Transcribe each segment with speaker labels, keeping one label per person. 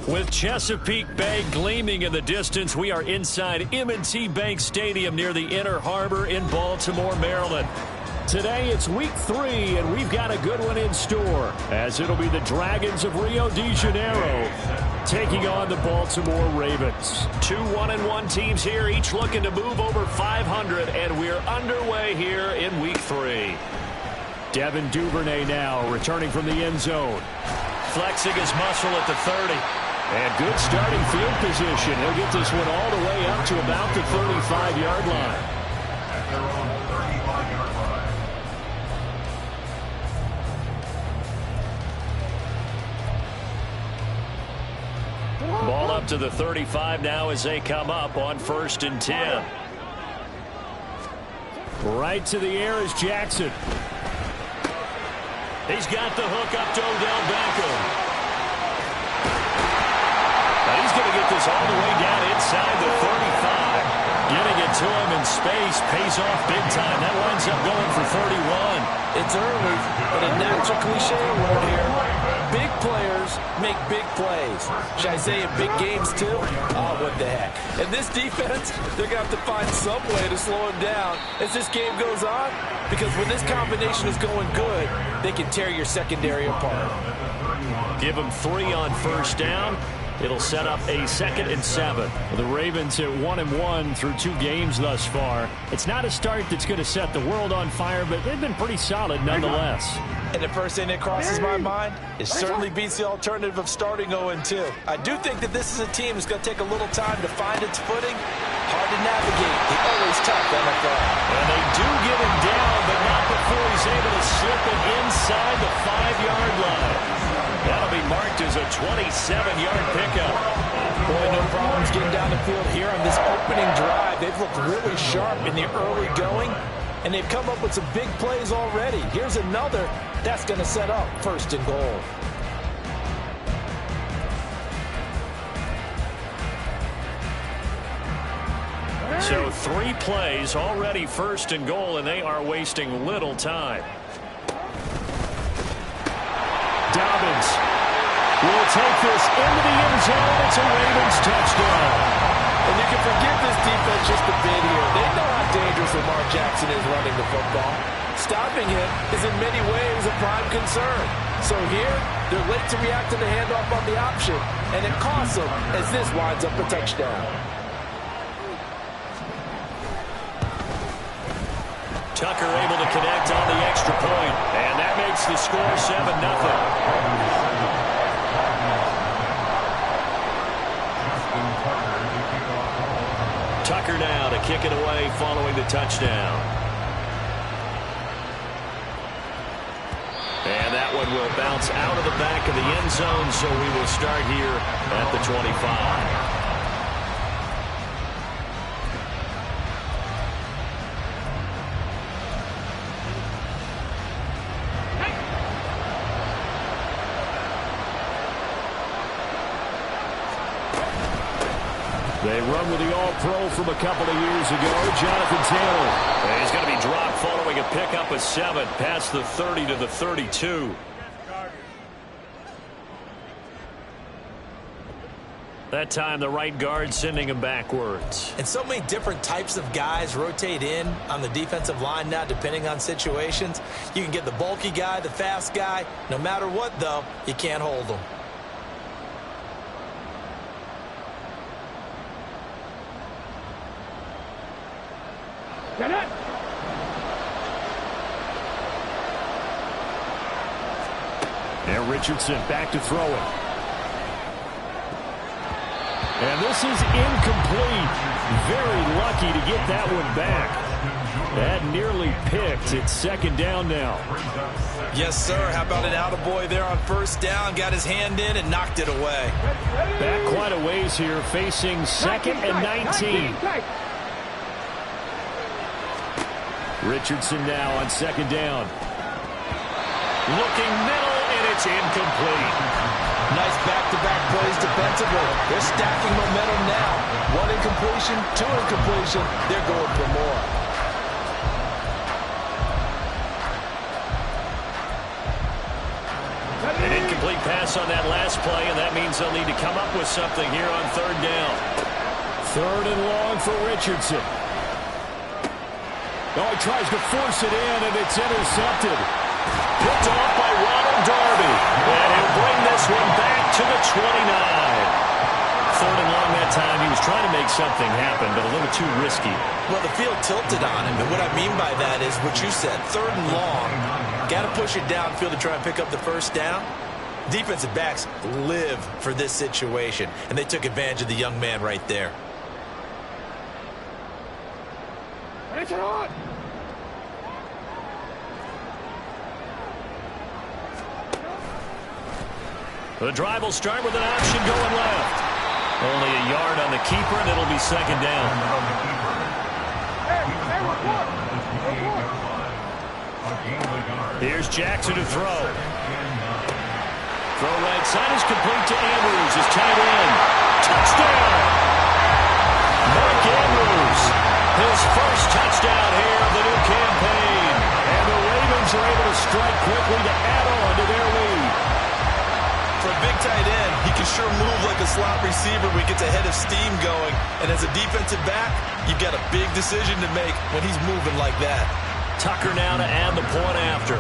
Speaker 1: With Chesapeake Bay gleaming in the distance, we are inside M&T Bank Stadium near the Inner Harbor in Baltimore, Maryland. Today it's week 3, and we've got a good one in store, as it'll be the Dragons of Rio de Janeiro taking on the Baltimore Ravens. Two 1-1 teams here, each looking to move over 500, and we're underway here in week 3. Devin Duvernay now returning from the end zone. Flexing his muscle at the 30. And good starting field position. He'll get this one all the way up to about the 35-yard line. Ball up to the 35 now as they come up on 1st and 10. Right to the air is Jackson. He's got the hook up to Odell Beckham. He's going to get this all the way down inside the 35. Getting it to him in space pays off big time. That winds up going for 31.
Speaker 2: It's early, but a natural cliche word here. Big players make big plays. Should I say in big games too? Oh, what the heck. And this defense, they're going to have to find some way to slow him down as this game goes on. Because when this combination is going good, they can tear your secondary apart.
Speaker 1: Give them 3 on 1st down. It'll set up a 2nd and 7. The Ravens at 1-1 through 2 games thus far. It's not a start that's going to set the world on fire, but they've been pretty solid nonetheless.
Speaker 2: And the first thing that crosses my mind, it certainly beats the alternative of starting 0-2. I do think that this is a team that's going to take a little time to find its footing. Hard to navigate. The always tough NFL.
Speaker 1: And they do get him down, but not before he's able to slip it inside the 5-yard line. That'll be marked as a 27-yard pickup.
Speaker 2: Boy, no problems getting down the field here on this opening drive. They've looked really sharp in the early going, and they've come up with some big plays already. Here's another that's going to set up 1st and goal.
Speaker 1: So 3 plays already 1st and goal, and they are wasting little time. Dobbins will take this into the end zone. It's a Ravens touchdown.
Speaker 2: And you can forgive this defense just a bit here. They know how dangerous Lamar Jackson is running the football. Stopping him is in many ways a prime concern. So here, they're late to react to the handoff on the option, and it costs them as this winds up a touchdown.
Speaker 1: Tucker able to connect on the extra point, and that makes the score 7-0. Tucker now to kick it away following the touchdown. And that one will bounce out of the back of the end zone, so we will start here at the 25. They run with the All-Pro from a couple of years ago, Jonathan Taylor. And he's going to be dropped following a pickup of 7 past the 30 to the 32. That time, the right guard sending him backwards.
Speaker 2: And so many different types of guys rotate in on the defensive line now, depending on situations. You can get the bulky guy, the fast guy. No matter what, though, you can't hold them.
Speaker 3: Get it!
Speaker 1: And Richardson back to throw it. And this is incomplete. Very lucky to get that one back. That nearly picked. It's 2nd down now.
Speaker 2: Yes, sir. How about an attaboy there on 1st down? Got his hand in and knocked it away.
Speaker 1: Back quite a ways here, facing 2nd and 19. Richardson now on 2nd down. Looking middle, and it's incomplete.
Speaker 2: Nice back-to-back plays defensively. They're stacking momentum now. 1 incompletion, 2 incompletion. They're going for more.
Speaker 1: An Incomplete pass on that last play, and that means they'll need to come up with something here on third down. Third and long for Richardson. Oh, he tries to force it in, and it's intercepted. Picked off by Ronald Darby. And he'll bring this one back to the 29. Third and long that time. He was trying to make something happen, but a little too risky.
Speaker 2: Well, the field tilted on him, and what I mean by that is what you said. Third and long, got to push it downfield to try and pick up the first down. Defensive backs live for this situation, and they took advantage of the young man right there.
Speaker 1: The drive will start with an option going left. Only a yard on the keeper, and it'll be second down. Here's Jackson to throw. Throw right side is complete to Andrews. His tight end. Touchdown! Mark Andrews. His first touchdown here of the new campaign. And the Ravens are able to strike quickly to add on to their lead.
Speaker 2: For a big tight end, he can sure move like a slot receiver when he gets a head of steam going. And as a defensive back, you've got a big decision to make when he's moving like that.
Speaker 1: Tucker now to add the point after.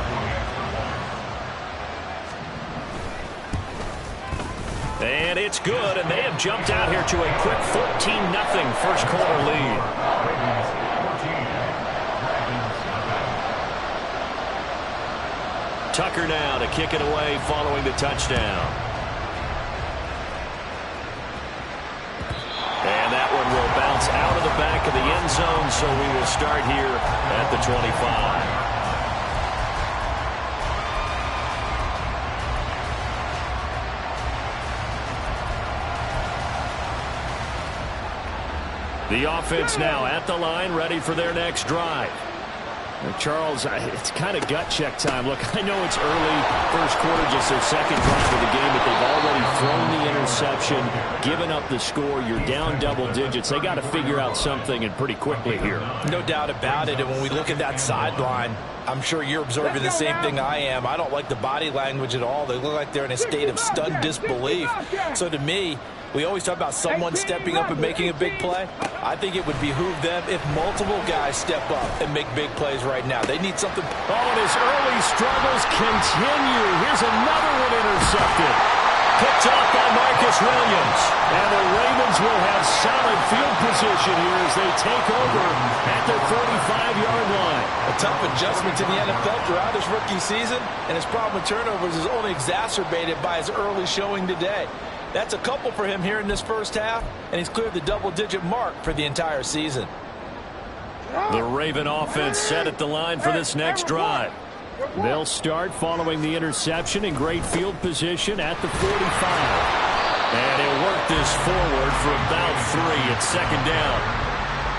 Speaker 1: And it's good, and they have jumped out here to a quick 14-0 first quarter lead. Tucker now to kick it away following the touchdown. And that one will bounce out of the back of the end zone, so we will start here at the 25. The offense now at the line, ready for their next drive. Charles, it's kind of gut check time. Look, I know it's early, first quarter, just their second drive of the game, but they've already thrown the interception, given up the score. You're down double digits. They got to figure out something, and pretty quickly here.
Speaker 2: No doubt about it, and when we look at that sideline, I'm sure you're observing the same thing I am. I don't like the body language at all. They look like they're in a state of stunned disbelief. So to me, we always talk about someone stepping up and making a big play. I think it would behoove them if multiple guys step up and make big plays right now. They need something.
Speaker 1: Oh, and his early struggles continue. Here's another one intercepted. Picked off by Marcus Williams. And the Ravens will have solid field position here as they take over at the 35-yard line.
Speaker 2: A tough adjustment to the NFL throughout his rookie season, and his problem with turnovers is only exacerbated by his early showing today. That's a couple for him here in this first half, and he's cleared the double-digit mark for the entire season.
Speaker 1: The Raven offense set at the line for this next drive. They'll start following the interception in great field position at the 45. And he'll work this forward for about 3 at second down.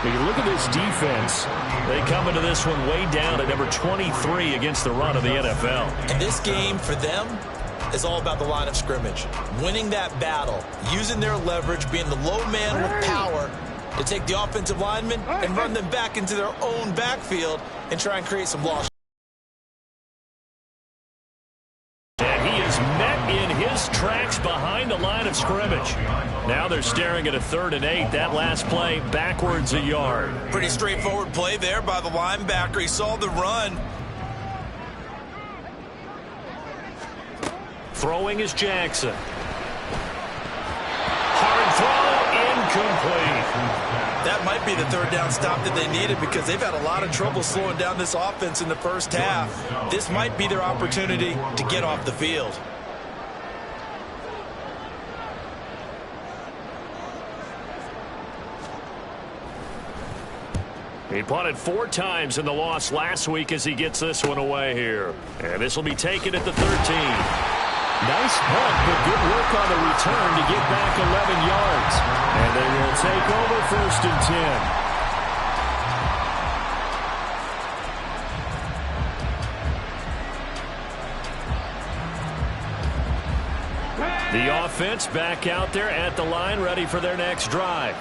Speaker 1: When you look at this defense, they come into this one way down at number 23 against the run of the NFL.
Speaker 2: And this game for them is all about the line of scrimmage. Winning that battle, using their leverage, being the low man with power to take the offensive linemen and run them back into their own backfield and try and create some loss.
Speaker 1: And he is met in his tracks behind the line of scrimmage. Now they're staring at a 3rd and 8. That last play backwards a yard.
Speaker 2: Pretty straightforward play there by the linebacker. He saw the run.
Speaker 1: Throwing is Jackson. Hard throw, incomplete.
Speaker 2: That might be the 3rd down stop that they needed because they've had a lot of trouble slowing down this offense in the first half. This might be their opportunity to get off the field.
Speaker 1: He punted 4 times in the loss last week as he gets this one away here. And this will be taken at the 13. Nice punt, but good work on the return to get back 11 yards. And they will take over 1st and 10. The offense back out there at the line, ready for their next drive.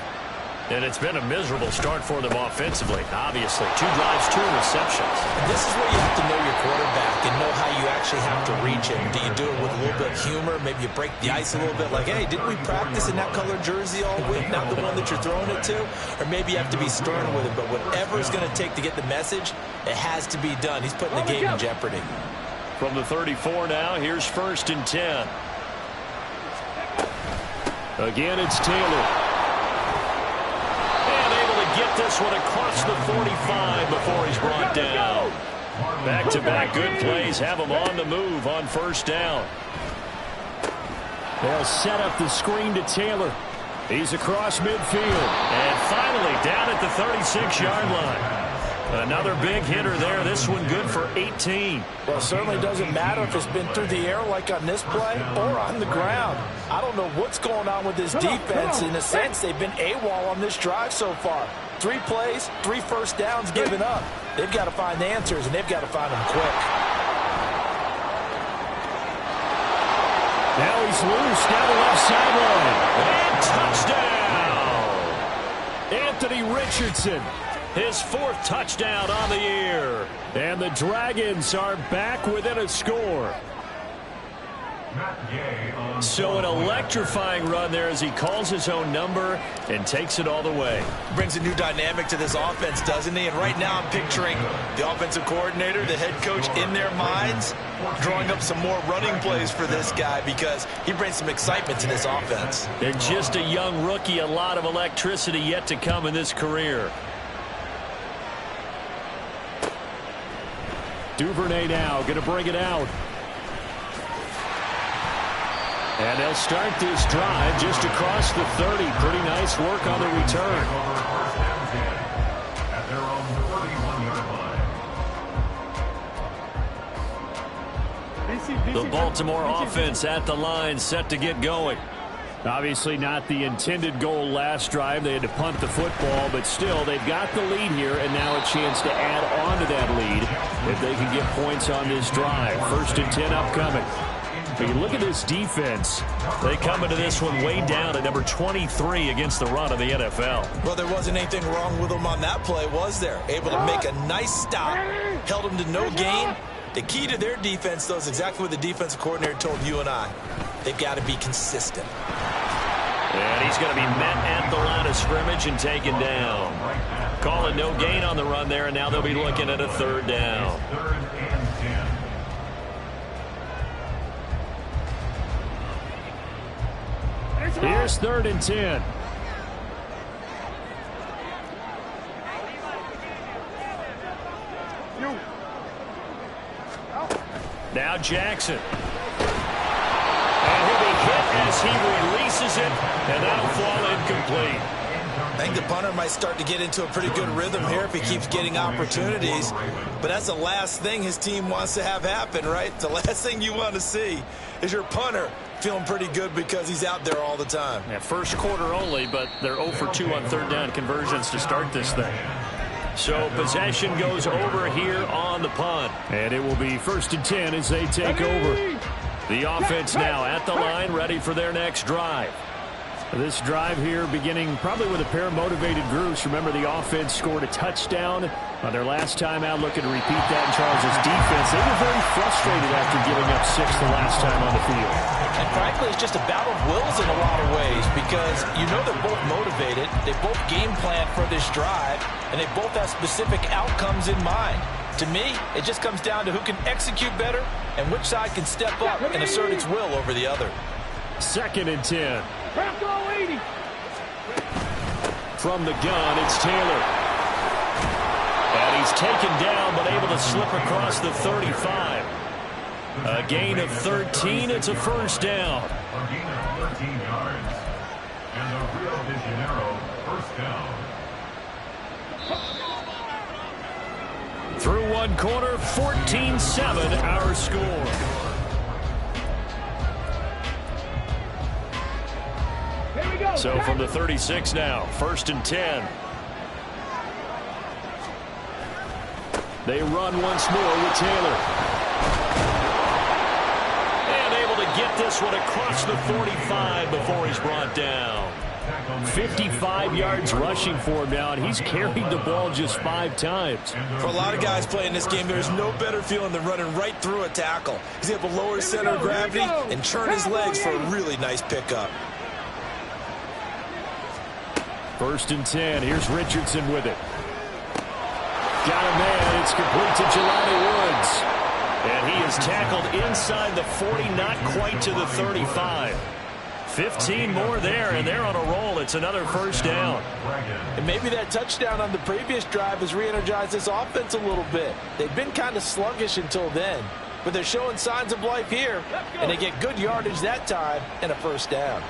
Speaker 1: And it's been a miserable start for them offensively, obviously. 2 drives, 2 interceptions.
Speaker 2: This is where you have to know your quarterback and know how you actually have to reach him. Do you do it with a little bit of humor? Maybe you break the ice a little bit like, hey, didn't we practice in that colored jersey all week, not the one that you're throwing it to? Or maybe you have to be stern with it, but whatever it's going to take to get the message, it has to be done. He's putting the game in jeopardy.
Speaker 1: From the 34 now, here's 1st and 10. Again, it's Taylor. Get this one across the 45 before he's brought down. Back-to-back good plays have him on the move on 1st down. They'll set up the screen to Taylor. He's across midfield. And finally down at the 36-yard line. Another big hitter there. This one good for 18.
Speaker 2: Well, it certainly doesn't matter if it's been through the air like on this play or on the ground. I don't know what's going on with this defense. In a sense, they've been AWOL on this drive so far. 3 plays, 3 first downs given up. They've got to find the answers, and they've got to find them quick.
Speaker 1: Now he's loose down the left sideline. And touchdown! Anthony Richardson. His 4th touchdown on the year. And the Dragons are back within a score. So an electrifying run there as he calls his own number and takes it all the way.
Speaker 2: Brings a new dynamic to this offense, doesn't he? And right now I'm picturing the offensive coordinator, the head coach in their minds, drawing up some more running plays for this guy because he brings some excitement to this offense.
Speaker 1: They're just a young rookie, a lot of electricity yet to come in this career. Duvernay now going to bring it out. And they'll start this drive just across the 30. Pretty nice work on the return. The Baltimore offense at the line, set to get going. Obviously not the intended goal last drive. They had to punt the football, but still they've got the lead here, and now a chance to add on to that lead if they can get points on this drive. 1st and 10 upcoming. But you look at this defense. They come into this one way down at number 23 against the run of the NFL.
Speaker 2: Well, there wasn't anything wrong with them on that play, was there? Able to make a nice stop, held them to no gain. The key to their defense, though, is exactly what the defensive coordinator told you and I. They've got to be consistent.
Speaker 1: And he's going to be met at the line of scrimmage and taken down. Calling no gain on the run there, and now they'll be looking at a 3rd down. Here's 3rd and 10. Now Jackson. And he'll be hit as he releases it, and that'll fall incomplete.
Speaker 2: I think the punter might start to get into a pretty good rhythm here if he keeps getting opportunities. But that's the last thing his team wants to have happen, right? The last thing you want to see is your punter feeling pretty good because he's out there all the time.
Speaker 1: Yeah, 1st quarter only, but they're 0 for 2 on 3rd down conversions to start this thing. So possession goes over here on the punt. And it will be 1st and 10 as they take over. The offense now at the line, ready for their next drive. This drive here beginning probably with a pair of motivated groups. Remember, the offense scored a touchdown on their last time out, looking to repeat that in Charles' defense. They were very frustrated after giving up 6 the last time on the field.
Speaker 2: And frankly, it's just a battle of wills in a lot of ways because you know they're both motivated. They both game plan for this drive, and they both have specific outcomes in mind. To me, it just comes down to who can execute better and which side can step up and assert its will over the other.
Speaker 1: 2nd and 10. From the gun, it's Taylor. And he's taken down, but able to slip across the 35. A gain of 13. It's a 1st down.
Speaker 4: A gain of 13 yards. And the Rio de Janeiro 1st down.
Speaker 1: Through one quarter, 14-7 our score. So from the 36 now, 1st and 10. They run once more with Taylor. And able to get this one across the 45 before he's brought down. 55 yards rushing for him now, and he's carried the ball just 5 times.
Speaker 2: For a lot of guys playing this game, there's no better feeling than running right through a tackle. He's able to lower his center of gravity and turn his legs for a really nice pickup.
Speaker 1: 1st and 10. Here's Richardson with it. Got a man. It's complete to Jelani Woods. And he is tackled inside the 40, not quite to the 35. 15 more there, and they're on a roll. It's another 1st down.
Speaker 2: And maybe that touchdown on the previous drive has re-energized this offense a little bit. They've been kind of sluggish until then, but they're showing signs of life here, and they get good yardage that time and a 1st down.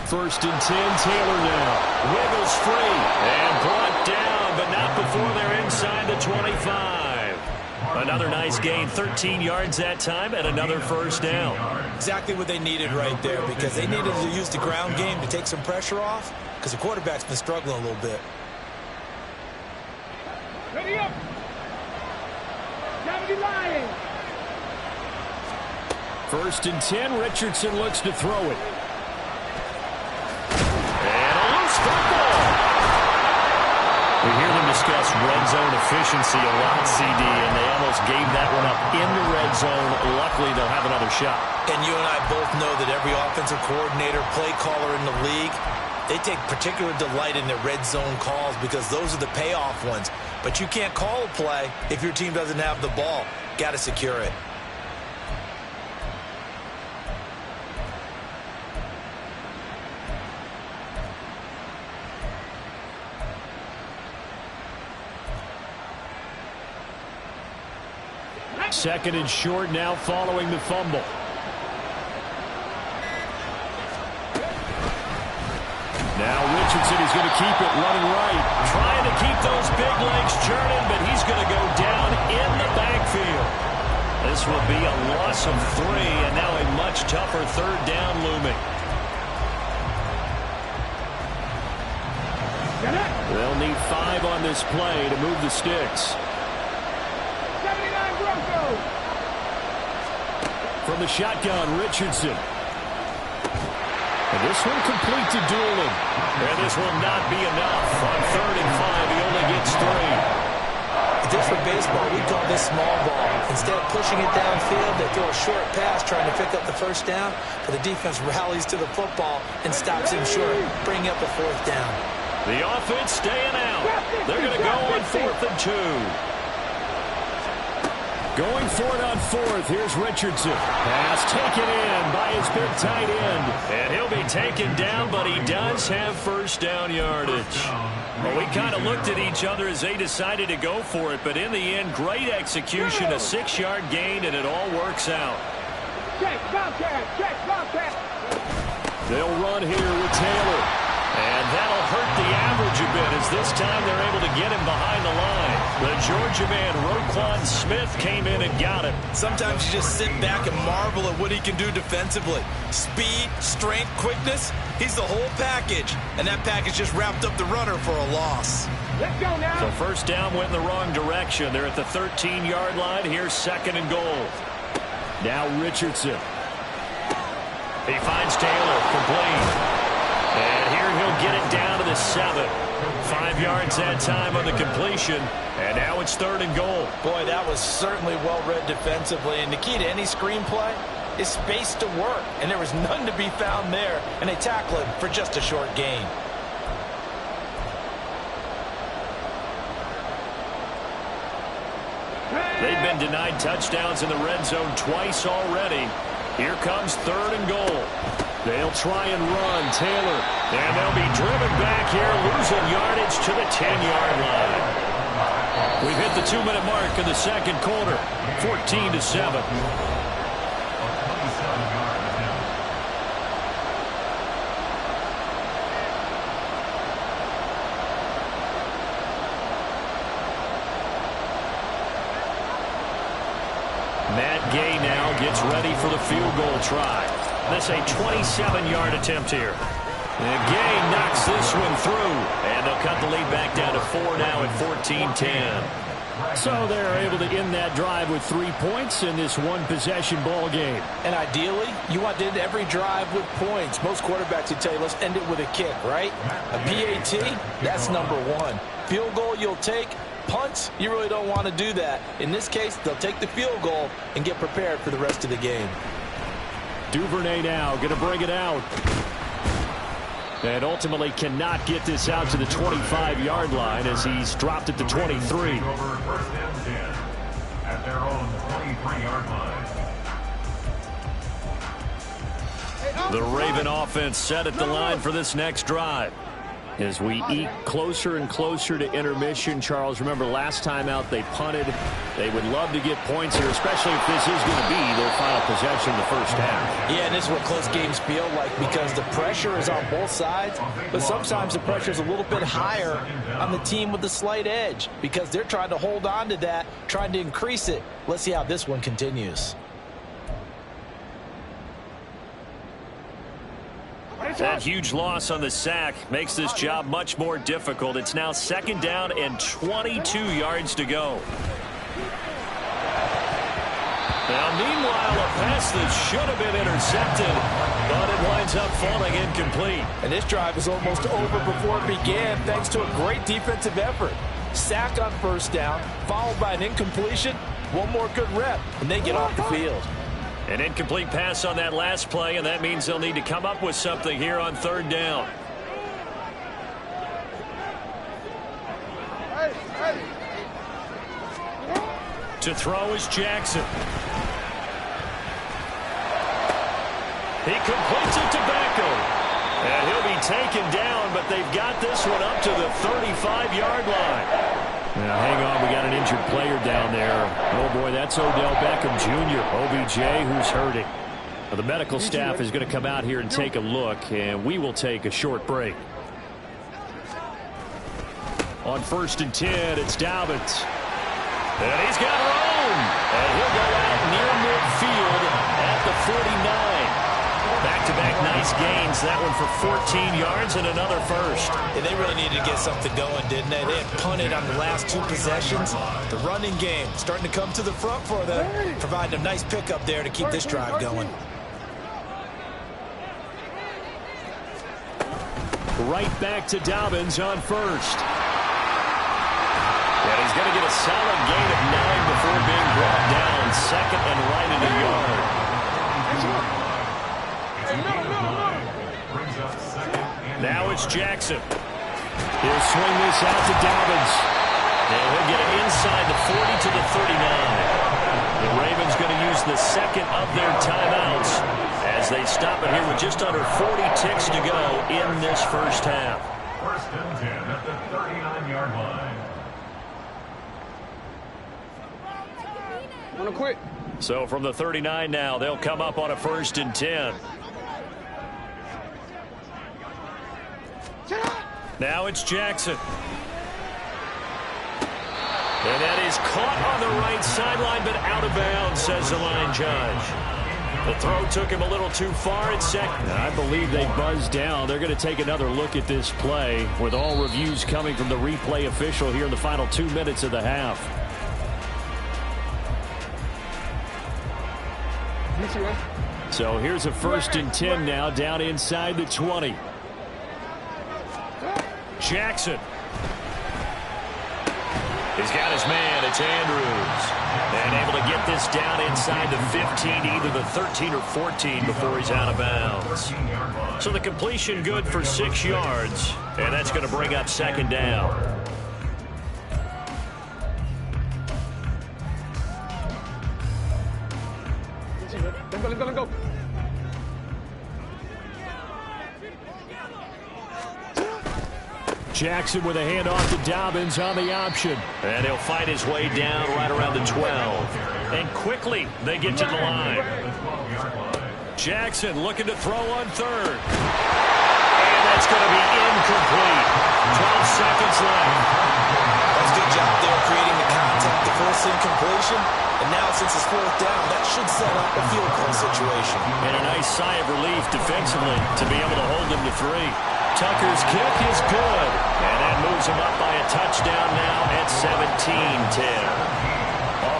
Speaker 1: First and 10, Taylor now. Wiggles free and brought down, but not before they're inside the 25. Another nice gain, 13 yards that time, and another 1st down.
Speaker 2: Exactly what they needed right there, because they needed to use the ground game to take some pressure off, because the quarterback's been struggling a little bit.
Speaker 3: Ready up. Down the line.
Speaker 1: 1st and 10, Richardson looks to throw it. We hear them discuss red zone efficiency a lot, CD, and they almost gave that one up in the red zone. Luckily, they'll have another shot.
Speaker 2: And you and I both know that every offensive coordinator, play caller in the league, they take particular delight in their red zone calls because those are the payoff ones. But you can't call a play if your team doesn't have the ball. Got to secure it.
Speaker 1: Second and short now following the fumble. Now Richardson is going to keep it running right. Trying to keep those big legs churning, but he's going to go down in the backfield. This will be a loss of 3, and now a much tougher 3rd down looming. They'll need 5 on this play to move the sticks. From the shotgun, Richardson. And this one complete to Doolin. And this will not be enough. On 3rd and 5, he only gets 3.
Speaker 2: If this were baseball, we call this small ball. Instead of pushing it downfield, they throw a short pass trying to pick up the 1st down, but the defense rallies to the football and stops him short, bringing up a 4th down.
Speaker 1: The offense staying out. They're going to go on 4th and 2. Going for it on 4th. Here's Richardson. Pass taken in by his big tight end. And he'll be taken down, but he does have 1st down yardage. Well, we kind of looked at each other as they decided to go for it, but in the end, great execution, a 6-yard gain, and it all works out.
Speaker 3: Check, Bobcat, check, Bobcat.
Speaker 1: They'll run here with Taylor. And that'll hurt the average a bit as this time they're able to get him behind the line. The Georgia man, Roquan Smith, came in and got him.
Speaker 2: Sometimes you just sit back and marvel at what he can do defensively. Speed, strength, quickness, he's the whole package. And that package just wrapped up the runner for a loss.
Speaker 3: Let's go now.
Speaker 1: So 1st down went in the wrong direction. They're at the 13-yard line. Here's 2nd and goal. Now Richardson. He finds Taylor, complete. And here he'll get it down to the 7. 5 yards that time on the completion. And now it's 3rd and goal.
Speaker 2: Boy, that was certainly well-read defensively. And the key to any screenplay is space to work. And there was none to be found there. And they tackle him for just a short gain.
Speaker 1: They've been denied touchdowns in the red zone twice already. Here comes 3rd and goal. They'll try and run. Taylor. And they'll be driven back here, losing yardage to the 10-yard line. We've hit the 2-minute mark in the 2nd quarter. 14-7. Matt Gay now gets ready for the field goal try. That's a 27-yard attempt here. And Gay knocks this one through. And they'll cut the lead back down to 4 now at 14-10. So they're able to end that drive with 3 points in this one-possession ball game.
Speaker 2: And ideally, you want to end every drive with points. Most quarterbacks would tell you, let's end it with a kick, right? A PAT, that's number one. Field goal you'll take. Punts, you really don't want to do that. In this case, they'll take the field goal and get prepared for the rest of the game.
Speaker 1: Duvernay now going to bring it out. And ultimately cannot get this out to the 25-yard line as he's dropped it to 23.
Speaker 4: First and 10 at their own 23-yard line.
Speaker 1: The Raven offense set at the line for this next drive. As we eat closer and closer to intermission, Charles, remember last time out they punted. They would love to get points here, especially if this is going to be their final possession in the first half.
Speaker 2: Yeah, and this is what close games feel like because the pressure is on both sides, but sometimes the pressure is a little bit higher on the team with the slight edge because they're trying to hold on to that, trying to increase it. Let's see how this one continues.
Speaker 1: That huge loss on the sack makes this job much more difficult. It's now second down and 22 yards to go. Now, meanwhile, a pass that should have been intercepted, but it winds up falling incomplete.
Speaker 2: And this drive is almost over before it began thanks to a great defensive effort. Sack on first down, followed by an incompletion. One more good rep, and they get off the field.
Speaker 1: An incomplete pass on that last play, and that means they'll need to come up with something here on third down. To throw is Jackson. He completes it to Beckham. And he'll be taken down, but they've got this one up to the 35-yard line. Now, hang on, we got an injured player down there. Oh, boy, that's Odell Beckham Jr., OBJ, who's hurting. Well, the medical staff is going to come out here and take a look, and we will take a short break. On 1st and 10, it's Dobbins. And he's got room. And he'll go out near midfield at the 49. Back-to-back nice gains. That one for 14 yards and another first.
Speaker 2: Yeah, they really needed to get something going, didn't they? They had punted on the last 2 possessions. The running game starting to come to the front for them, providing a nice pickup there to keep this drive going.
Speaker 1: Right back to Dobbins on first. And he's going to get a solid gain of 9 before being brought down. Second and right at a yard. Now it's Jackson. He'll swing this out to Dobbins. And he'll get it inside the 40 to the 39. The Ravens going to use the second of their timeouts as they stop it here with just under 40 ticks to go in this first half.
Speaker 4: First and 10 at the 39-yard line.
Speaker 3: Want to quit?
Speaker 1: So from the 39 now, they'll come up on a 1st and 10. Now it's Jackson. And that is caught on the right sideline, but out of bounds, says the line judge. The throw took him a little too far at second. I believe they buzzed down. They're going to take another look at this play with all reviews coming from the replay official here in the final 2 minutes of the half. So here's a 1st and 10 now down inside the 20. Jackson. He's got his man. It's Andrews. And able to get this down inside the 15, either the 13 or 14 before he's out of bounds. So the completion good for 6 yards. And that's going to bring up second down.
Speaker 3: Let's go.
Speaker 1: Jackson with a handoff to Dobbins on the option. And he'll fight his way down right around the 12. And quickly they get to the line. Jackson looking to throw on third. And that's going to be incomplete. 12 seconds left.
Speaker 2: That's a good job there creating the contact, the force incompletion. And now since it's 4th down, that should set up a field goal situation.
Speaker 1: And a nice sigh of relief defensively to be able to hold them to 3. Tucker's kick is good. And that moves him up by a touchdown now at 17-10.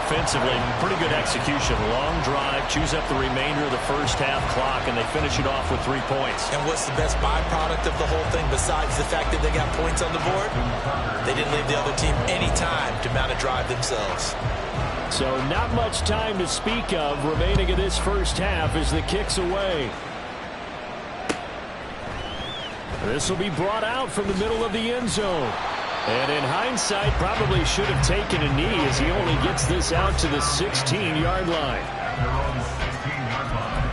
Speaker 1: Offensively, pretty good execution. Long drive, chews up the remainder of the first half clock, and they finish it off with 3 points.
Speaker 2: And what's the best byproduct of the whole thing besides the fact that they got points on the board? They didn't leave the other team any time to mount a drive themselves.
Speaker 1: So not much time to speak of remaining in this first half as the kick's away. This will be brought out from the middle of the end zone. And in hindsight, probably should have taken a knee as he only gets this out to the 16-yard line.
Speaker 4: At their own 16-yard line.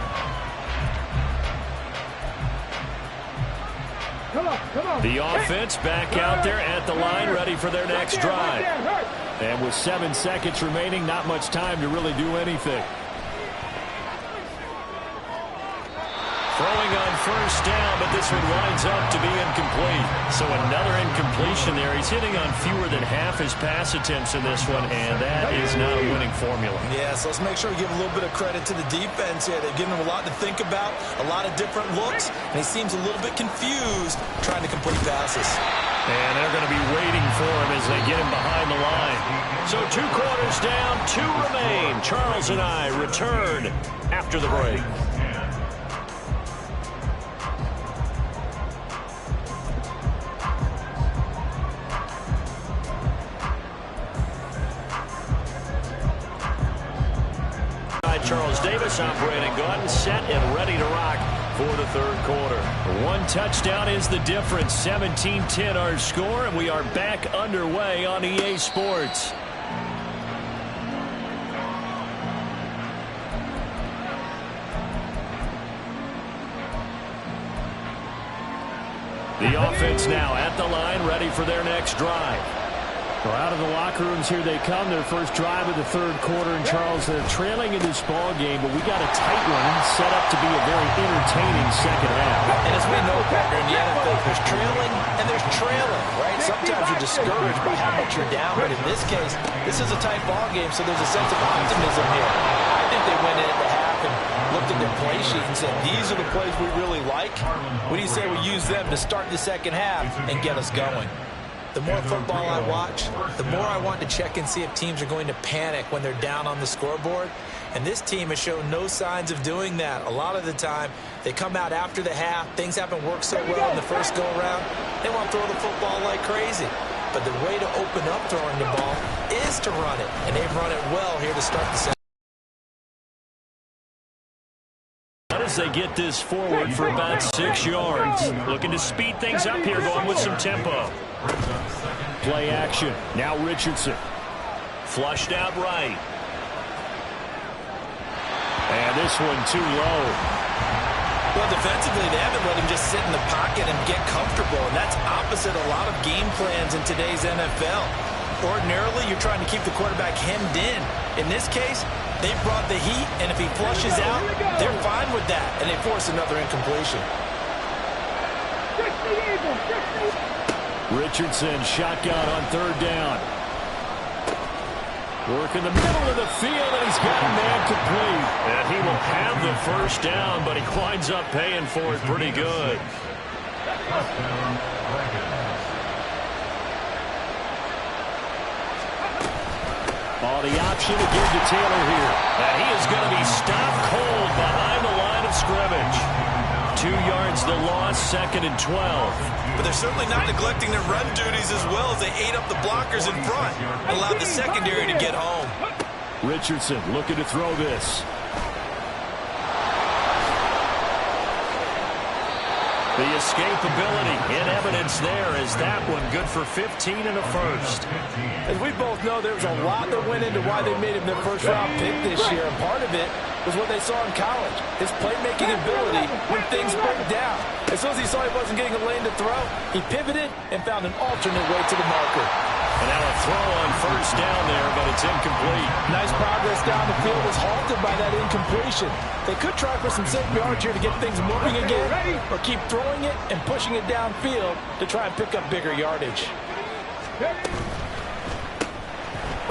Speaker 3: Come on.
Speaker 1: The offense back out there at the line, ready for their next drive. And with 7 seconds remaining, not much time to really do anything. Throwing on first down, but this one winds up to be incomplete. So another incompletion there. He's hitting on fewer than half his pass attempts in this one, and that is not a winning formula.
Speaker 2: Yeah, so let's make sure we give a little bit of credit to the defense here. They've given him a lot to think about, a lot of different looks, and he seems a little bit confused trying to complete passes.
Speaker 1: And they're going to be waiting for him as they get him behind the line. So 2 quarters down, 2 remain. Charles and I return after the break. Charles Davis operating gun, set and ready to rock for the third quarter. 1 touchdown is the difference. 17-10 our score, and we are back underway on EA Sports. The offense now at the line, ready for their next drive. Well, out of the locker rooms, here they come. Their first drive of the third quarter. And, Charles, they're trailing in this ball game, but we got a tight one set up to be a very entertaining second half.
Speaker 2: And as we know, partner, in the NFL, there's trailing and there's trailing, right? Sometimes you're discouraged by how much you're down, but in this case, this is a tight ball game, so there's a sense of optimism here. I think they went in at the half and looked at their play sheet and said, these are the plays we really like. What do you say we use them to start the second half and get us going? The more football I watch, the more I want to check and see if teams are going to panic when they're down on the scoreboard. And this team has shown no signs of doing that. A lot of the time, they come out after the half. Things haven't worked so well in the first go-around. They want to throw the football like crazy. But the way to open up throwing the ball is to run it. And they've run it well here to start the second.
Speaker 1: As they get this forward for about 6 yards. Looking to speed things up here, going with some tempo. Play action. Now Richardson. Flushed out right. And this one too low.
Speaker 2: Well, defensively, they haven't let him just sit in the pocket and get comfortable. And that's opposite a lot of game plans in today's NFL. Ordinarily, you're trying to keep the quarterback hemmed in. In this case, they brought the heat, and if he flushes out, they're fine with that, and they force another incompletion.
Speaker 1: Richardson, shotgun on third down. Work in the middle of the field, and he's got a man complete. And he will have the first down, but he winds up paying for it pretty good. Oh, the option to give to Taylor here. And he is going to be stopped cold behind the line of scrimmage. 2 yards the loss, 2nd and 12.
Speaker 2: But they're certainly not neglecting their run duties as well as they ate up the blockers in front. Allowed the secondary to get home.
Speaker 1: Richardson looking to throw this. The escapability in evidence there is that one good for 15 and a first.
Speaker 2: As we both know, there was a lot that went into why they made him their first-round pick this year, and part of it was what they saw in college, his playmaking ability when things break down. As soon as he saw he wasn't getting a lane to throw, he pivoted and found an alternate way to the marker.
Speaker 1: And now a throw on first down there, but it's incomplete.
Speaker 2: Nice progress down the field was halted by that incompletion. They could try for some safe yards here to get things moving again, or keep throwing it and pushing it downfield to try and pick up bigger yardage.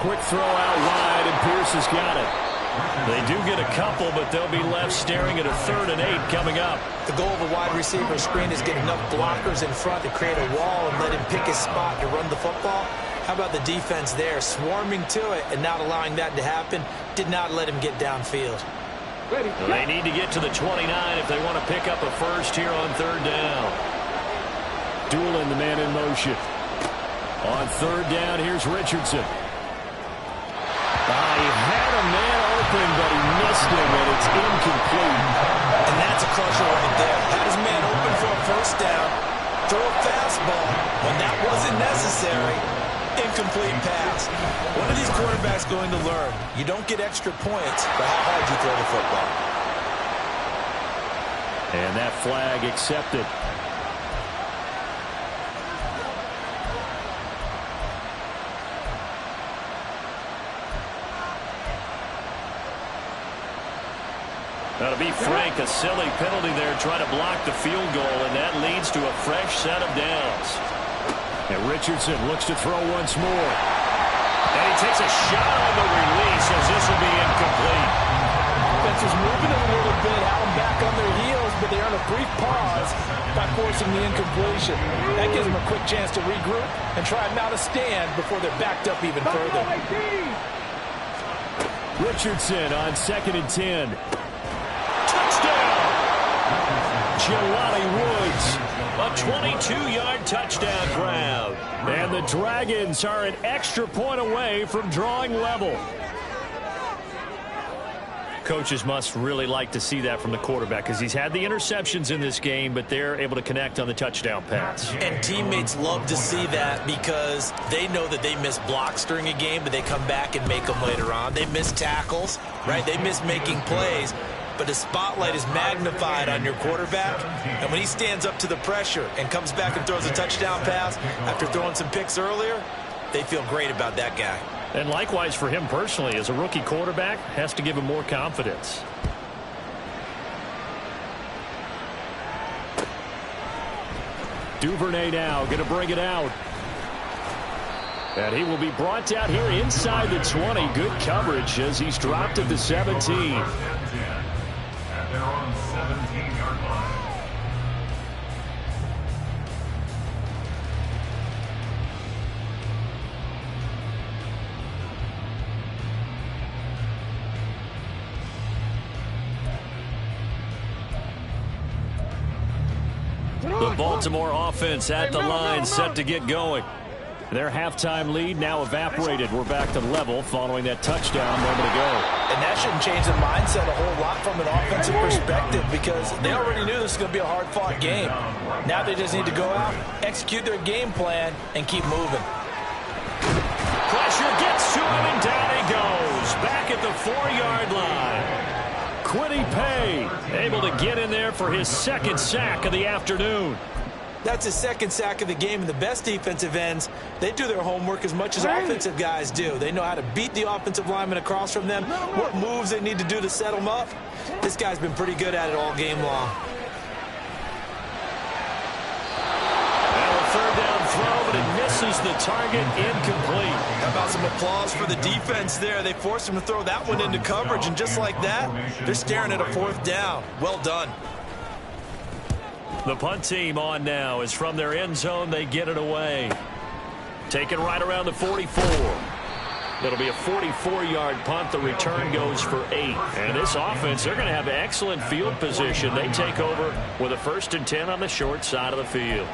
Speaker 1: Quick throw out wide, and Pierce has got it. They do get a couple, but they'll be left staring at a 3rd and 8 coming up.
Speaker 2: The goal of a wide receiver screen is get enough blockers in front to create a wall and let him pick his spot to run the football. How about the defense there, swarming to it and not allowing that to happen? Did not let him get downfield.
Speaker 1: They need to get to the 29 if they want to pick up a first here on 3rd down. Doolin, the man in motion. On 3rd down, here's Richardson. He had a man open, but he missed him, and it's incomplete.
Speaker 2: And that's a crusher right there. Had his man open for a first down, throw a fastball. When that wasn't necessary, incomplete pass. What are these quarterbacks going to learn? You don't get extra points for how hard you throw the football.
Speaker 1: And that flag accepted. That'll be Frank, a silly penalty there, trying to block the field goal, and that leads to a fresh set of downs. And Richardson looks to throw once more. And he takes a shot on the release as this will be incomplete.
Speaker 2: Offense is moving a little bit, out and back on their heels, but they earn a brief pause by forcing the incompletion. That gives them a quick chance to regroup and try and mount a stand before they're backed up even further.
Speaker 1: Richardson on 2nd and 10. Jelani Woods, a 22-yard touchdown grab. And the Dragons are an extra point away from drawing level. Coaches must really like to see that from the quarterback because he's had the interceptions in this game, but they're able to connect on the touchdown pass.
Speaker 2: And teammates love to see that because they know that they miss blocks during a game, but they come back and make them later on. They miss tackles, right? They miss making plays. But the spotlight is magnified on your quarterback. And when he stands up to the pressure and comes back and throws a touchdown pass after throwing some picks earlier, they feel great about that guy.
Speaker 1: And likewise for him personally, as a rookie quarterback, has to give him more confidence. Duvernay now going to bring it out. And he will be brought down here inside the 20. Good coverage as he's dropped at the 17.
Speaker 4: At their own 17-yard line.
Speaker 1: The Baltimore offense at the line, set to get going. Their halftime lead now evaporated. We're back to level following that touchdown a moment ago.
Speaker 2: And that shouldn't change the mindset a whole lot from an offensive perspective because they already knew this was going to be a hard-fought game. Now they just need to go out, execute their game plan, and keep moving.
Speaker 1: Pressure gets to him, and down he goes. Back at the 4-yard line. Kwity Paye able to get in there for his 2nd sack of the afternoon.
Speaker 2: That's his 2nd sack of the game, and the best defensive ends, they do their homework as much as offensive guys do. They know how to beat the offensive lineman across from them, what moves they need to do to set them up. This guy's been pretty good at it all game long.
Speaker 1: And a 3rd down throw, but it misses the target, incomplete.
Speaker 2: How about some applause for the defense there? They forced him to throw that one into coverage, and just like that, they're staring at a 4th down. Well done.
Speaker 1: The punt team on now is from their end zone. They get it away. Taken right around the 44. It'll be a 44-yard punt. The return goes for 8. And this offense, they're going to have excellent field position. They take over with a 1st and 10 on the short side of the field.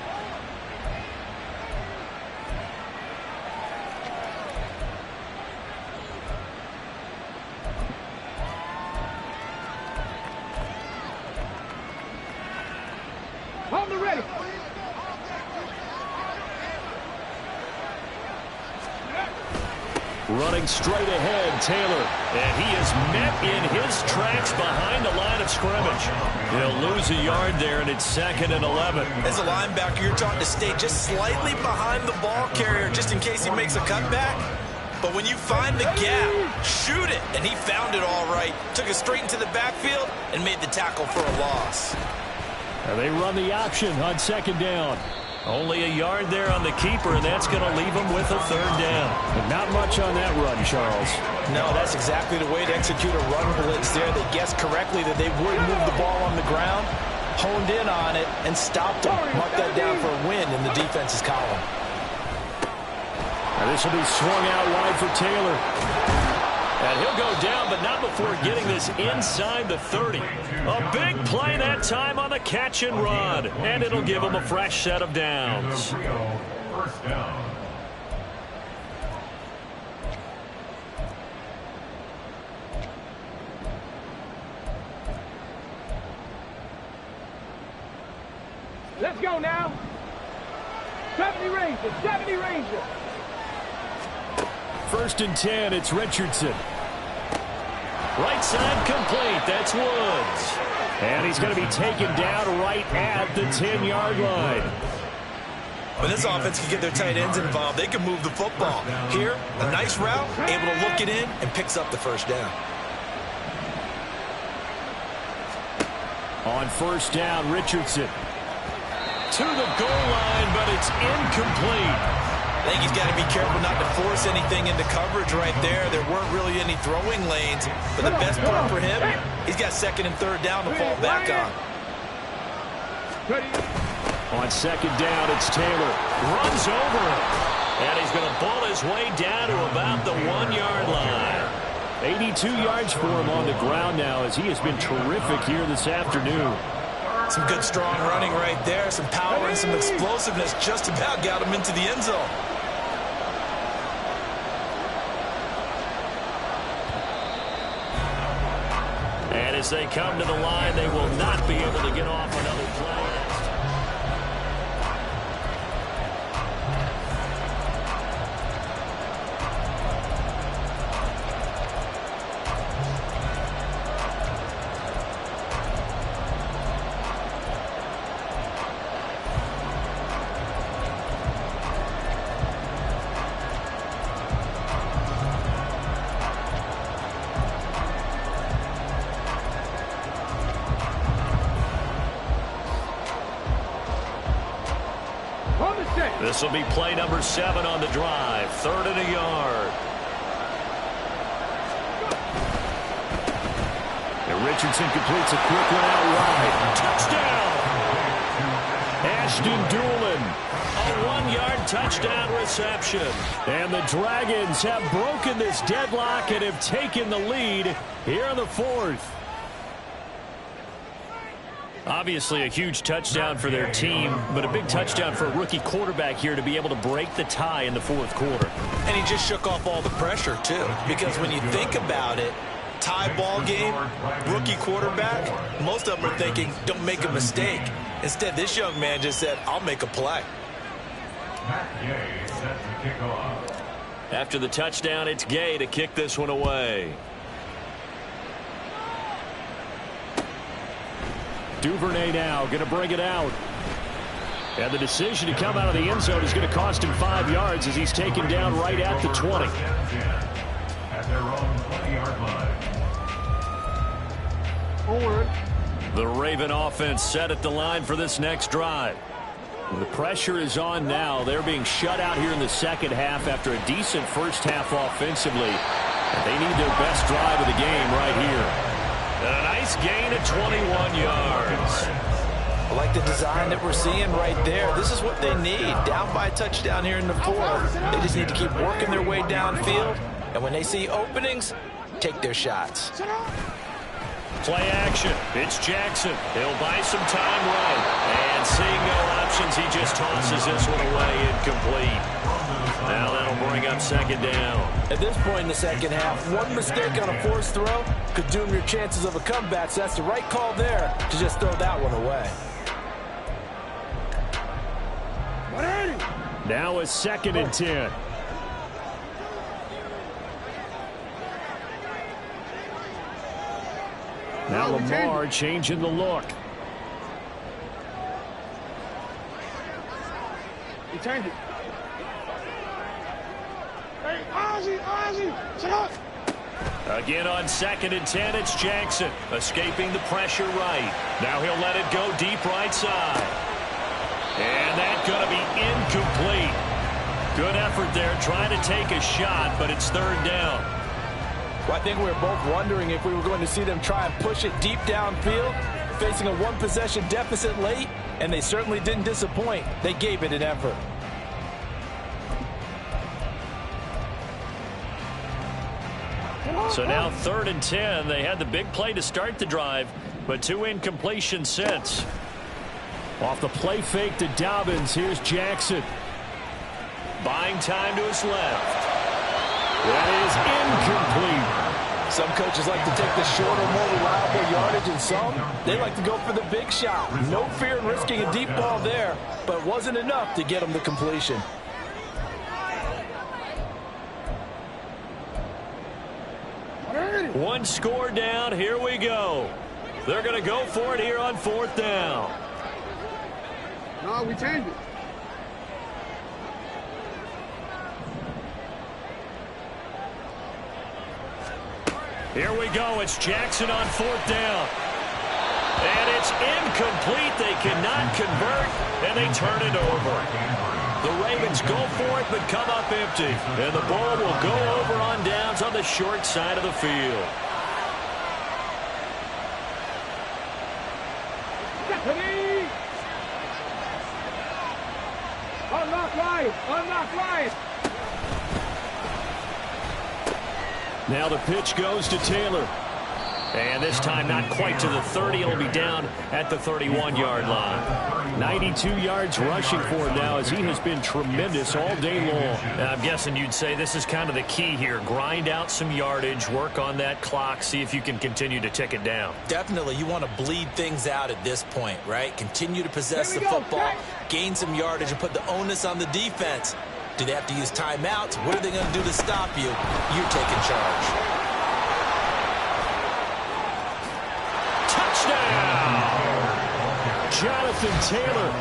Speaker 3: Hold me ready.
Speaker 1: Running straight ahead, Taylor. And he is met in his tracks behind the line of scrimmage. He'll lose a yard there, and it's 2nd and 11.
Speaker 2: As a linebacker, you're taught to stay just slightly behind the ball carrier just in case he makes a cutback. But when you find the gap, shoot it. And he found it all right. Took it straight into the backfield and made the tackle for a loss.
Speaker 1: And they run the option on 2nd down. Only a yard there on the keeper, and that's going to leave him with a third down.
Speaker 5: But not much on that run, Charles.
Speaker 2: No, that's exactly the way to execute a run blitz there. They guessed correctly that they would move the ball on the ground, honed in on it, and stopped them. Mark that down for a win in the defense's column.
Speaker 1: And this will be swung out wide for Taylor. And he'll go down, but not before getting this inside the 30. A big play that time on the catch and run. And it'll give him a fresh set of downs.
Speaker 4: First down.
Speaker 3: Let's go now. 70 Rangers, 70 Rangers.
Speaker 1: First and 10, it's Richardson. Right side complete, that's Woods. And he's going to be taken down right at the 10-yard line.
Speaker 2: When this offense can get their tight ends involved, they can move the football. Here, a nice route, able to look it in, and picks up the first down.
Speaker 1: On first down, Richardson. To the goal line, but it's incomplete.
Speaker 2: I think he's got to be careful not to force anything into coverage right there. There weren't really any throwing lanes, but the best part for him, he's got second and third down to fall back on.
Speaker 1: On second down, it's Taylor. Runs over it. And he's going to ball his way down to about the 1-yard line. 82 yards for him on the ground now as he has been terrific here this afternoon.
Speaker 2: Some good strong running right there. Some power and some explosiveness just about got him into the end zone.
Speaker 1: And as they come to the line, they will not be able to get off another play. This will be play number 7 on the drive. 3rd and a yard. And Richardson completes a quick one out wide. Touchdown! Ashton Dulin. A 1-yard touchdown reception. And the Dragons have broken this deadlock and have taken the lead here in the 4th. Obviously a huge touchdown for their team, but a big touchdown for a rookie quarterback here to be able to break the tie in the 4th quarter.
Speaker 2: And he just shook off all the pressure, too. Because when you think about it, tie ball game, rookie quarterback, most of them are thinking, don't make a mistake. Instead, this young man just said, I'll make a play.
Speaker 4: Matt Gay set to kick off.
Speaker 1: After the touchdown, it's Gay to kick this one away. Duvernay now going to bring it out. And the decision to come out of the end zone is going to cost him 5 yards as he's taken down right at the 20.
Speaker 4: At their own 20-yard line.
Speaker 3: Forward.
Speaker 1: The Raven offense set at the line for this next drive. The pressure is on now. They're being shut out here in the second half after a decent first half offensively. And they need their best drive of the game right here. And a nice gain of 21 yards.
Speaker 2: I like the design that we're seeing right there. This is what they need. Down by a touchdown here in the 4th. They just need to keep working their way downfield. And when they see openings, take their shots.
Speaker 1: Play action. It's Jackson. He'll buy some time right. And seeing no options, he just tosses this one away incomplete. Now that'll bring up second down.
Speaker 2: At this point in the second half, one mistake on a forced throw could doom your chances of a comeback. So that's the right call there to just throw that one away.
Speaker 1: Now it's 2nd and 10. Now Lamar changing the look.
Speaker 3: He turned it. Hey, Ozzie, shut up.
Speaker 1: Again on 2nd and 10, it's Jackson escaping the pressure right. Now he'll let it go deep right side. And that's going to be incomplete. Good effort there trying to take a shot, but it's third down.
Speaker 2: Well, I think we were both wondering if we were going to see them try and push it deep downfield, facing a one-possession deficit late, and they certainly didn't disappoint. They gave it an effort.
Speaker 1: So now 3rd and 10. They had the big play to start the drive, but 2 incompletions since. Off the play fake to Dobbins, here's Jackson. Buying time to his left. That is incomplete.
Speaker 2: Some coaches like to take the shorter, more reliable yardage, and some, they like to go for the big shot. No fear in risking a deep ball there, but it wasn't enough to get them the completion.
Speaker 1: One score down, here we go. They're going to go for it here on 4th down.
Speaker 3: No, we changed it.
Speaker 1: Here we go. It's Jackson on 4th down. And it's incomplete. They cannot convert, and they turn it over. The Ravens go for it, but come up empty. And the ball will go over on downs on the short side of the field.
Speaker 3: Stephanie! Unlock line! Unlock line!
Speaker 1: Now the pitch goes to Taylor. And this time not quite to the 30. It'll be down at the 31-yard line. 92 yards rushing for him now as he has been tremendous all day long. And I'm guessing you'd say this is kind of the key here. Grind out some yardage, work on that clock, see if you can continue to tick it down.
Speaker 2: Definitely, you want to bleed things out at this point, right? Continue to possess the football, gain some yardage, and put the onus on the defense. Do they have to use timeouts? What are they going to do to stop you? You're taking charge.
Speaker 1: Jonathan Taylor,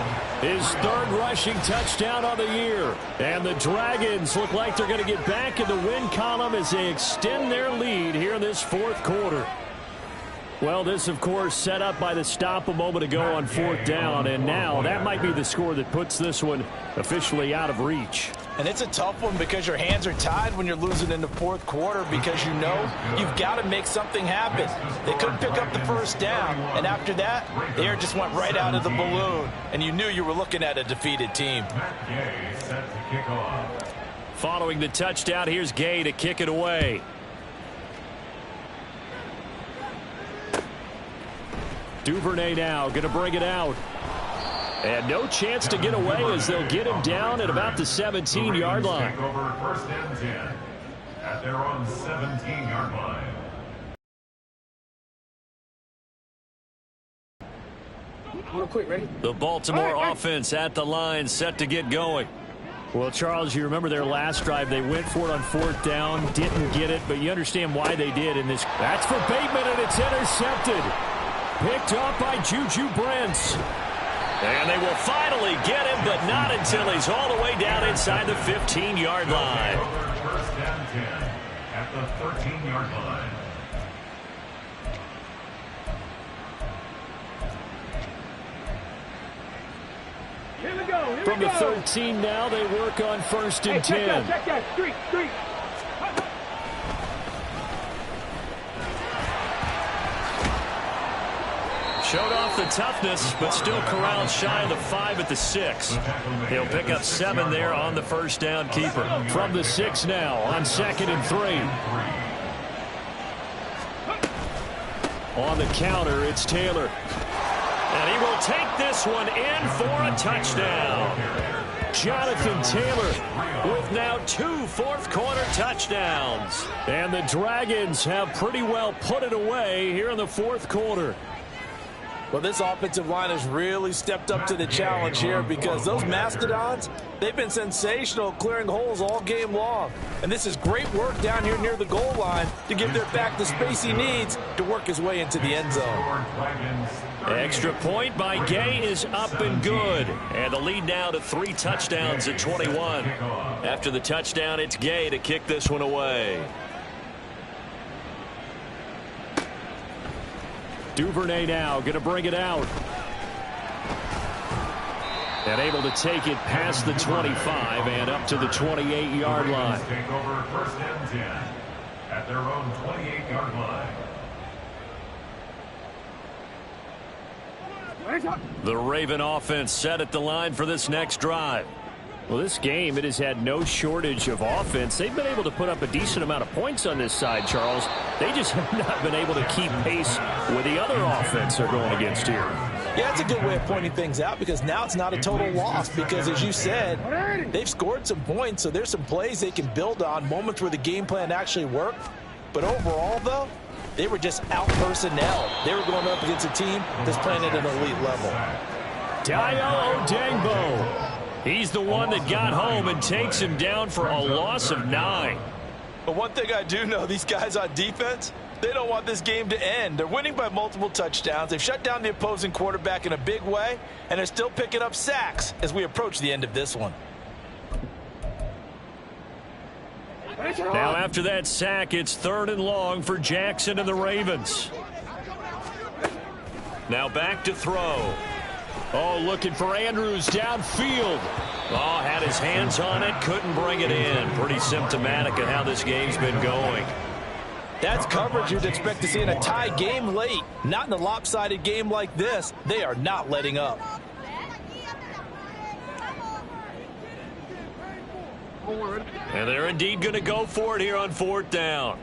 Speaker 1: his 3rd rushing touchdown on the year. And the Dragons look like they're going to get back in the win column as they extend their lead here in this 4th quarter. Well, this, of course, set up by the stop a moment ago on 4th down. And now that might be the score that puts this one officially out of reach.
Speaker 2: And it's a tough one because your hands are tied when you're losing in the 4th quarter because you know you've got to make something happen. They couldn't pick up the 1st down, and after that, the air just went right out of the balloon, and you knew you were looking at a defeated team.
Speaker 1: Following the touchdown, here's Gay to kick it away. Duvernay now going to bring it out. And no chance to get away as they'll get him down at about the 17-yard line.
Speaker 4: Take over 1st and 10 at their own 17-yard line.
Speaker 3: Real quick, ready?
Speaker 1: The Baltimore offense at the line, set to get going. Well, Charles, you remember their last drive. They went for it on 4th down, didn't get it, but you understand why they did in this. That's for Bateman, and it's intercepted. Picked up by Juju Brents. And they will finally get him, but not until he's all the way down inside the 15-yard line.
Speaker 4: 1st and 10 at the 13-yard line.
Speaker 3: Here we go. Here
Speaker 1: From
Speaker 3: we
Speaker 1: the
Speaker 3: go.
Speaker 1: 13 now, they work on 1st and 10.
Speaker 3: Check that. Street.
Speaker 1: Showed off the toughness, but still corralled shy of the 5 at the 6. He'll pick up 7 there on the 1st down keeper. From the 6 now on 2nd and 3. On the counter, it's Taylor. And he will take this one in for a touchdown. Jonathan Taylor with now 2 fourth-quarter touchdowns. And the Dragons have pretty well put it away here in the 4th quarter.
Speaker 2: Well, this offensive line has really stepped up to the challenge here because those Mastodons, they've been sensational clearing holes all game long. And this is great work down here near the goal line to give their back the space he needs to work his way into the end zone.
Speaker 1: Extra point by Gay is up and good. And the lead now to 3 touchdowns at 21. After the touchdown, it's Gay to kick this one away. Duvernay now going to bring it out. And able to take it past the 25 and up to the 28-yard line.
Speaker 4: Take over first and 10 at their own 28-yard line.
Speaker 1: The Raven offense set at the line for this next drive.
Speaker 5: Well, this game, it has had no shortage of offense. They've been able to put up a decent amount of points on this side, Charles. They just have not been able to keep pace with the other offense they're going against here.
Speaker 2: Yeah, it's a good way of pointing things out because now it's not a total loss because, as you said, they've scored some points, so there's some plays they can build on, moments where the game plan actually worked. But overall, though, they were just out-personnel. They were going up against a team that's playing at an elite level.
Speaker 1: Dayo Odeyingbo. He's the one that got home and takes him down for a loss of 9.
Speaker 2: But one thing I do know, these guys on defense, they don't want this game to end. They're winning by multiple touchdowns. They've shut down the opposing quarterback in a big way, and they're still picking up sacks as we approach the end of this one.
Speaker 1: Now after that sack, it's 3rd and long for Jackson and the Ravens. Now back to throw. Oh, looking for Andrews downfield. Oh, had his hands on it, couldn't bring it in. Pretty symptomatic of how this game's been going.
Speaker 2: That's coverage you'd expect to see in a tie game late. Not in a lopsided game like this. They are not letting up.
Speaker 1: And they're indeed going to go for it here on 4th down.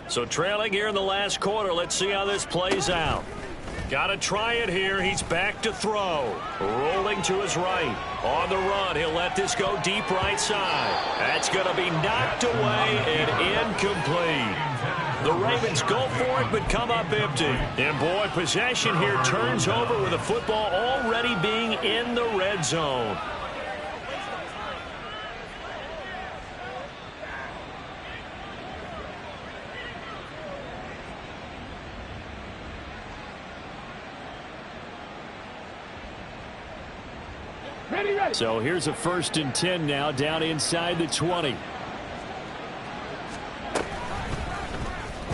Speaker 1: So trailing here in the last quarter. Let's see how this plays out. Got to try it here. He's back to throw. Rolling to his right. On the run. He'll let this go deep right side. That's going to be knocked away and incomplete. The Ravens go for it but come up empty. And boy, possession here turns over with the football already being in the red zone.
Speaker 5: So here's a 1st and 10 now down inside the 20.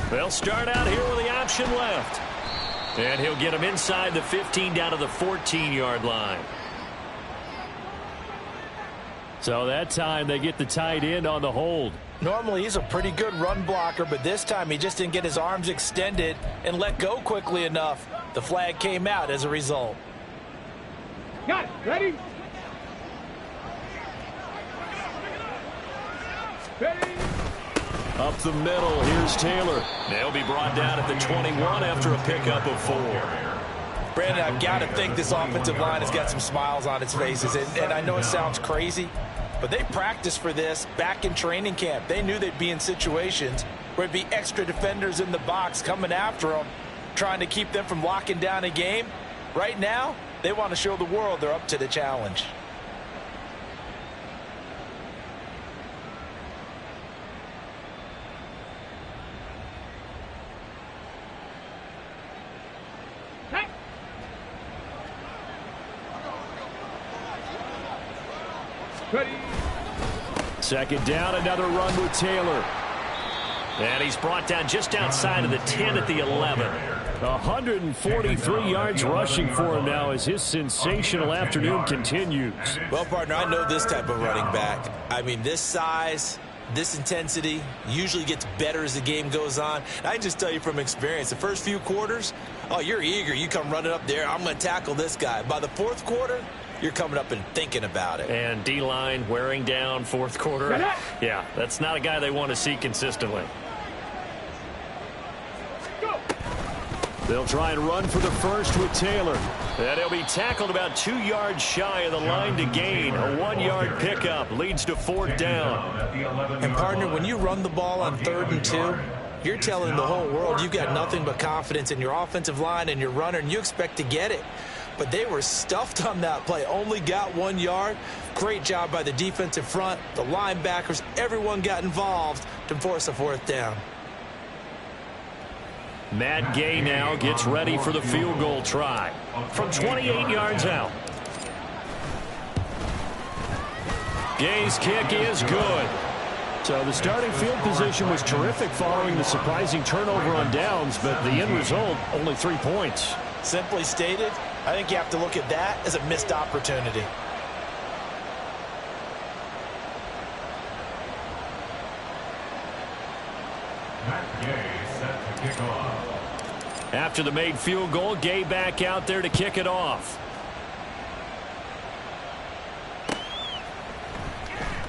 Speaker 1: They'll start out here with the option left. And he'll get him inside the 15 down to the 14-yard line.
Speaker 5: So that time they get the tight end on the hold.
Speaker 2: Normally he's a pretty good run blocker, but this time he just didn't get his arms extended and let go quickly enough. The flag came out as a result.
Speaker 3: Got it. Ready?
Speaker 1: Up the middle, here's Taylor. They'll be brought down at the 21 after a pickup of 4.
Speaker 2: Brandon, I've got to think this offensive line has got some smiles on its faces. And I know it sounds crazy, but they practiced for this back in training camp. They knew they'd be in situations where it'd be extra defenders in the box coming after them, trying to keep them from locking down a game. Right now, they want to show the world they're up to the challenge.
Speaker 3: Ready?
Speaker 5: 2nd down, another run with Taylor.
Speaker 1: And he's brought down just outside of the 10 at the 11.
Speaker 5: 143 yards rushing for him now as his sensational afternoon continues.
Speaker 2: Well, partner, I know this type of running back. I mean, this size, this intensity usually gets better as the game goes on. And I can just tell you from experience, the first few quarters, oh, you're eager. You come running up there, I'm going to tackle this guy. By the 4th quarter, you're coming up and thinking about it.
Speaker 1: And D-line wearing down 4th quarter. Yeah, that's not a guy they want to see consistently.
Speaker 5: They'll try and run for the first with Taylor.
Speaker 1: And he'll be tackled about 2 yards shy of the line to gain. A 1-yard pickup leads to 4th down.
Speaker 2: And, partner, when you run the ball on 3rd and 2, you're telling the whole world you've got nothing but confidence in your offensive line and your runner, and you expect to get it. But they were stuffed on that play, only got 1 yard. Great job by the defensive front, the linebackers, everyone got involved to force a 4th down.
Speaker 1: Matt Gay now gets ready for the field goal try from 28 yards out. Gay's kick is good.
Speaker 5: So the starting field position was terrific following the surprising turnover on downs, but the end result, only 3 points.
Speaker 2: Simply stated, I think you have to look at that as a missed opportunity.
Speaker 4: Matt Gay set to kick off.
Speaker 1: After the made field goal, Gay back out there to kick it off.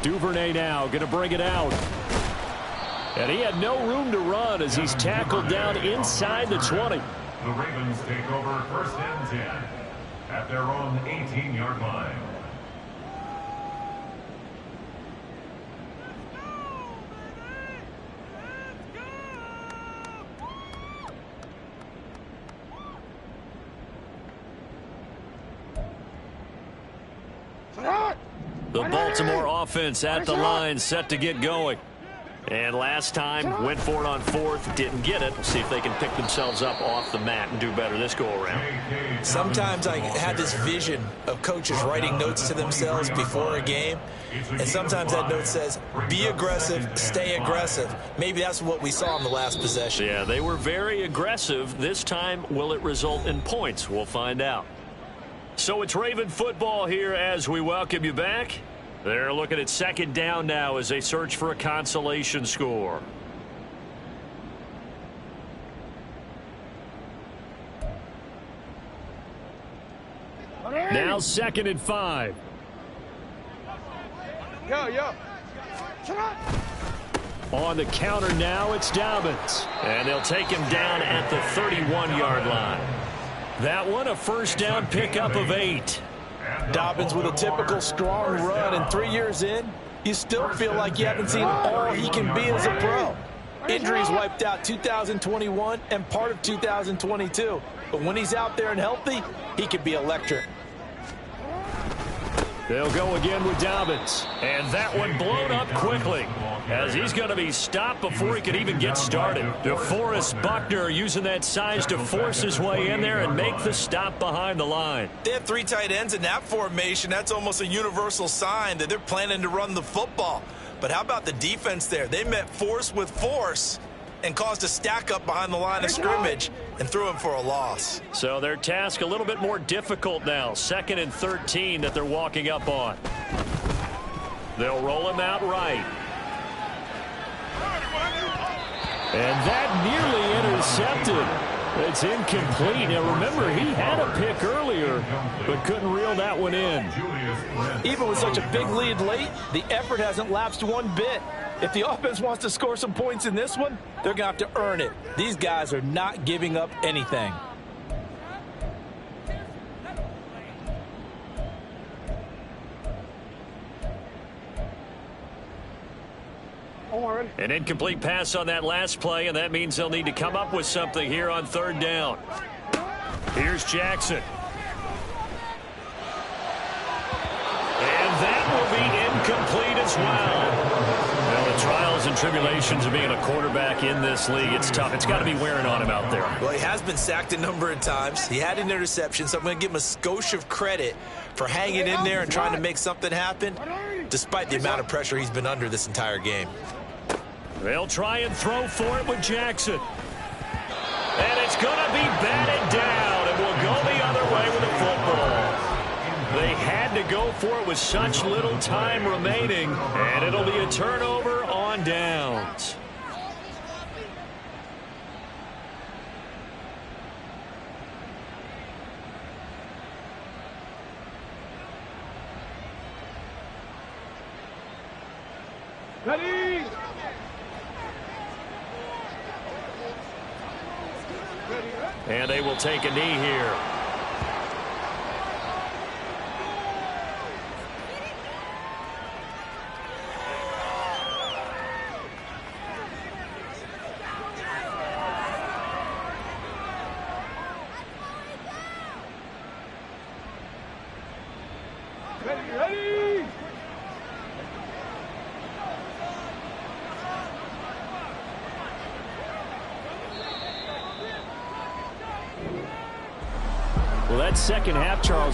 Speaker 1: Duvernay now going to bring it out. And he had no room to run as he's tackled down inside the 20.
Speaker 4: The Ravens take over first and 10 at their own 18-yard line.
Speaker 1: The Baltimore offense at the line, set to get going. And last time, went for it on fourth, didn't get it. We'll see if they can pick themselves up off the mat and do better this go-around.
Speaker 2: Sometimes I have this vision of coaches writing notes to themselves before a game, and sometimes that note says, be aggressive, stay aggressive. Maybe that's what we saw in the last possession.
Speaker 1: Yeah, they were very aggressive. This time, will it result in points? We'll find out. So it's Raven football here as we welcome you back. They're looking at second down now as they search for a consolation score. Now 2nd and 5.
Speaker 3: Yo.
Speaker 1: On the counter now, it's Dobbins. And they'll take him down at the 31-yard line. That one, a first down pickup of 8.
Speaker 2: Dobbins with a typical strong run, and 3 years in, you still feel like you haven't seen all he can be as a pro. Injuries wiped out 2021 and part of 2022. But when he's out there and healthy, he can be electric.
Speaker 1: They'll go again with Dobbins. And that one blown up quickly as he's going to be stopped before he could even get started. DeForest Buckner using that size to force his way in there and make the stop behind the line.
Speaker 2: They have 3 tight ends in that formation. That's almost a universal sign that they're planning to run the football. But how about the defense there? They met force with force and caused a stack up behind the line of scrimmage and threw him for a loss.
Speaker 1: So their task a little bit more difficult now. 2nd and 13 that they're walking up on. They'll roll him out right. And that nearly intercepted. It's incomplete. Now remember, he had a pick earlier, but couldn't reel that one in.
Speaker 2: Even with such a big lead late, the effort hasn't lapsed one bit. If the offense wants to score some points in this one, they're going to have to earn it. These guys are not giving up anything.
Speaker 1: An incomplete pass on that last play, and that means they'll need to come up with something here on 3rd down. Here's Jackson. And that will be incomplete as well. Well, the trials and tribulations of being a quarterback in this league, it's tough. It's got to be wearing on him out there.
Speaker 2: Well, he has been sacked a number of times. He had an interception, so I'm going to give him a skosh of credit for hanging in there and trying to make something happen, despite the amount of pressure he's been under this entire game.
Speaker 1: They'll try and throw for it with Jackson. And it's going to be batted down, and we'll go the other way with the football. They had to go for it with such little time remaining, and it'll be a turnover on downs.
Speaker 3: Ready?
Speaker 1: And they will take a knee here.
Speaker 3: Ready?
Speaker 1: Well, that second half, Charles,